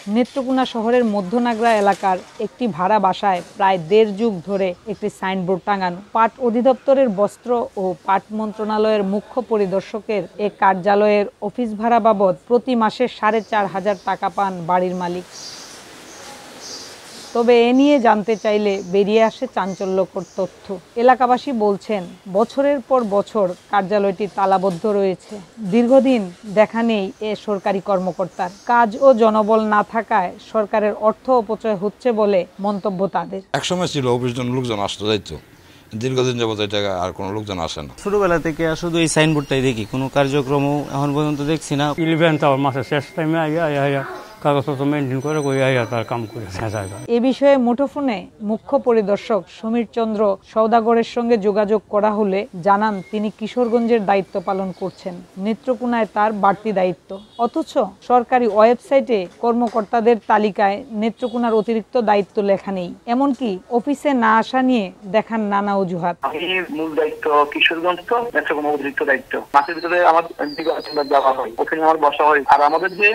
নেত্রকোনা শহরের মধ্যনাগরা এলাকার একটি ভাড়া বাসায় প্রায় ১.৫ যুগ ধরে একটি সাইনবোর্ড টাঙানো। পাট অধিদপ্তরের বস্ত্র ও পাট মন্ত্রণালয়ের মুখ্য পরিদর্শকের এ কার্যালয়ের অফিস ভাড়া বাবদ প্রতি মাসে ৪,৫০০ টাকা পান বাড়ির মালিক। তবে এ নিয়ে জানতে চাইলে বেরিয়ে আসে চাঞ্চল্যকর তথ্য। এলাকাবাসী বলছেন, বছরের পর বছর কার্যালয়টি তালাবদ্ধ রয়েছে। দীর্ঘদিন দেখা নেই এ সরকারি কর্মকর্তার। কাজ ও জনবল না থাকায় সরকারের অর্থ অপচয় হচ্ছে বলে মন্তব্য তাদের। একসময় ছিল অফিসজন লোকজন আসতে যাইতো, দীর্ঘদিন যাবত এটা আর কোনো লোকজন আসে না। ছোটবেলা থেকে শুধু এই সাইনবোর্ডটাই দেখি, কোনো কার্যক্রমও এখন পর্যন্ত দেখছি না। 11 আওয়ার মাসের শেষ টাইমে আইয়া কাগজপত্র মেনটেন করে তার কাম করে। এ বিষয়ে মুঠোফোনে মুখ্য পরিদর্শক সমীর চন্দ্র সওদাগরের সঙ্গে যোগাযোগ করা হলে জানান তিনি কিশোরগঞ্জের দায়িত্ব পালন করছেন। নেত্রকোনায় তার বাড়তি দায়িত্ব। অথচ সরকারি ওয়েবসাইটে কর্মকর্তাদের তালিকায় নেত্রকোনার অতিরিক্ত দায়িত্ব লেখা নেই। এমনকি অফিসে না আসা নিয়ে দেখান নানা অজুহাত। আমি মূল দায়িত্ব কিশোরগঞ্জ, তো নেত্রকোনা অতিরিক্ত দায়িত্ব। মাসের ভিতরে আমার যাওয়া হয়, ওখানে আমার বসা হয়। আর আমাদের যে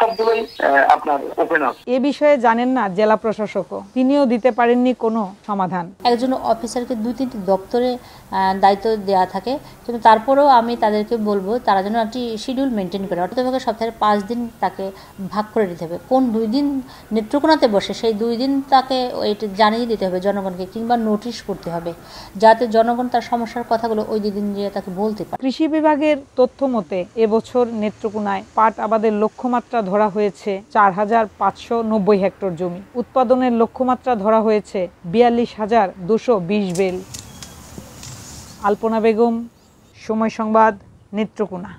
সবগুলোই আপনার ওপেন আছে। এ বিষয়ে জানেন না জেলা প্রশাসকও, তিনিও দিতে পারেননি কোনো সমাধান। একজন অফিসারকে ২-৩টি দপ্তরে দায়িত্ব দেওয়া থাকে, কিন্তু তারপরেও আমি তাদেরকে বলবো তারা যেন একটি শিডিউল মেনটেন করে। অর্থাৎ সপ্তাহে ৫ দিন তাকে ভাগ করে দিতে হবে। কোন ২ দিন নেত্রকোনাতে বসে সেই ২ দিন তাকে এটা জানিয়ে দিতে হবে জনগণকে, কিংবা নোটিশ করতে হবে, যাতে জনগণ তার সমস্যার কথাগুলো ওই ২ দিন দিয়ে তাকে বলতে পারে। কৃষি বিভাগের তথ্য মতে এবছর নেত্রকোনায় পাট আবাদের লক্ষ্যমাত্রা ধরা হয়েছে ৪,৫৯০ হেক্টর জমি। উৎপাদনের লক্ষ্যমাত্রা ধরা হয়েছে ৪২,২২০ বেল। আলপনা বেগম, সময় সংবাদ, নেত্রকোনা।